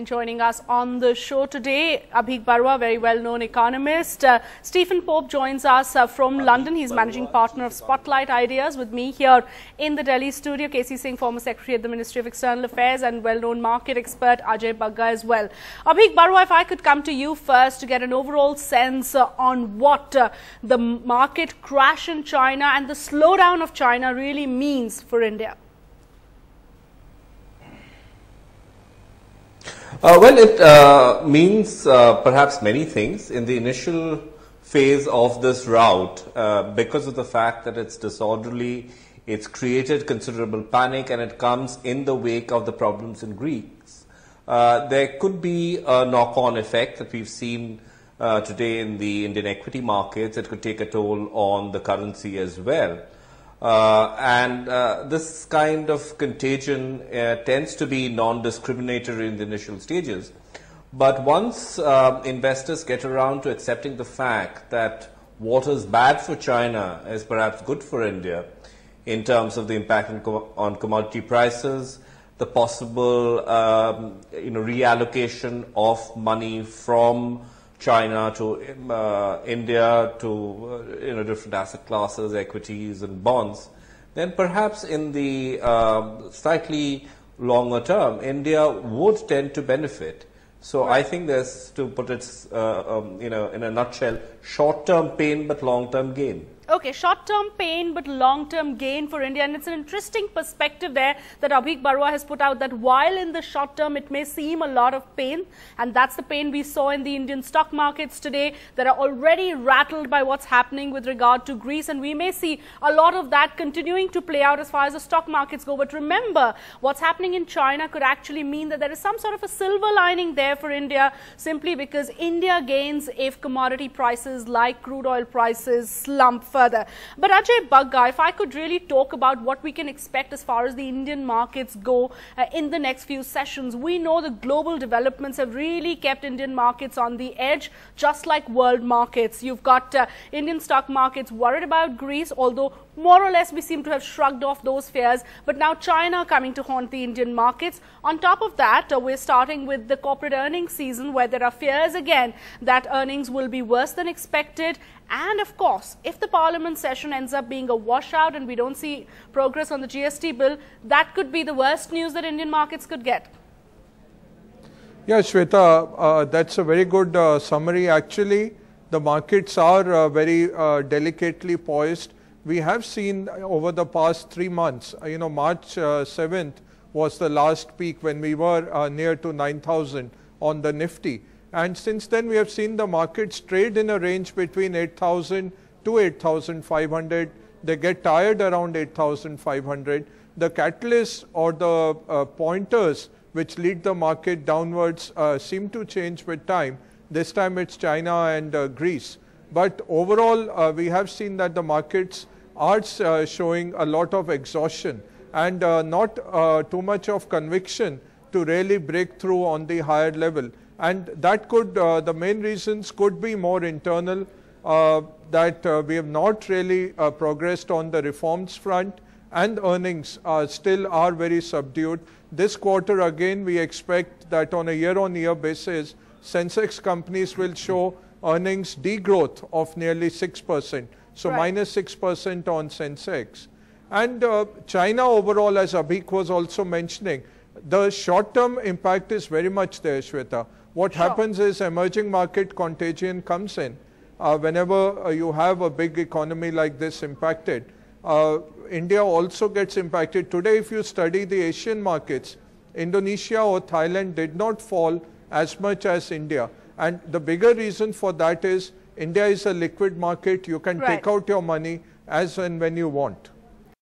And joining us on the show today, Abhik Barua, very well-known economist. Stephen Pope joins us from London. He's managing partner of Spotlight Ideas. With me here in the Delhi studio, KC Singh, former secretary at the Ministry of External Affairs, and well-known market expert Ajay Bagga as well. Abhik Barua, if I could come to you first to get an overall sense on what the market crash in China and the slowdown of China really means for India. Well, it means perhaps many things. In the initial phase of this rout, because of the fact that it's disorderly, it's created considerable panic, and it comes in the wake of the problems in Greece. There could be a knock-on effect that we've seen today in the Indian equity markets. It could take a toll on the currency as well. This kind of contagion tends to be non-discriminatory in the initial stages. But once investors get around to accepting the fact that what is bad for China is perhaps good for India in terms of the impact on commodity prices, the possible reallocation of money from China to India, to different asset classes, equities and bonds, then perhaps in the slightly longer term, India would tend to benefit. So I think there's, to put it in a nutshell, short-term pain but long-term gain. Okay, short-term pain but long-term gain for India, and it's an interesting perspective there that Abhik Barua has put out, that while in the short term it may seem a lot of pain, and that's the pain we saw in the Indian stock markets today that are already rattled by what's happening with regard to Greece, and we may see a lot of that continuing to play out as far as the stock markets go. But remember, what's happening in China could actually mean that there is some sort of a silver lining there for India, simply because India gains if commodity prices like crude oil prices slump further. But Ajay Bagga, if I could really talk about what we can expect as far as the Indian markets go in the next few sessions. We know the global developments have really kept Indian markets on the edge, just like world markets. You've got Indian stock markets worried about Greece, although more or less we seem to have shrugged off those fears. But now China coming to haunt the Indian markets. On top of that, we're starting with the corporate earnings season, where there are fears again that earnings will be worse than expected. And of course, if the Parliament session ends up being a washout and we don't see progress on the GST bill, that could be the worst news that Indian markets could get. Yeah, Shweta, that's a very good summary. Actually, the markets are very delicately poised. We have seen over the past 3 months, March 7th was the last peak when we were near to 9,000 on the Nifty. And since then, we have seen the markets trade in a range between 8,000 to 8,500. They get tired around 8,500. The catalysts or the pointers which lead the market downwards seem to change with time. This time it's China and Greece. But overall, we have seen that the markets are showing a lot of exhaustion and not too much of conviction to really break through on the higher level. And that could, the main reasons could be more internal, that we have not really progressed on the reforms front, and earnings still are very subdued. This quarter again, we expect that on a year-on-year basis, Sensex companies will show earnings degrowth of nearly 6%. So right. -6% on Sensex. And China overall, as Abhik was also mentioning, the short-term impact is very much there, Shweta. What happens is emerging market contagion comes in. Whenever you have a big economy like this impacted, India also gets impacted. Today, if you study the Asian markets, Indonesia or Thailand did not fall as much as India. And the bigger reason for that is India is a liquid market. You can take out your money as and when you want.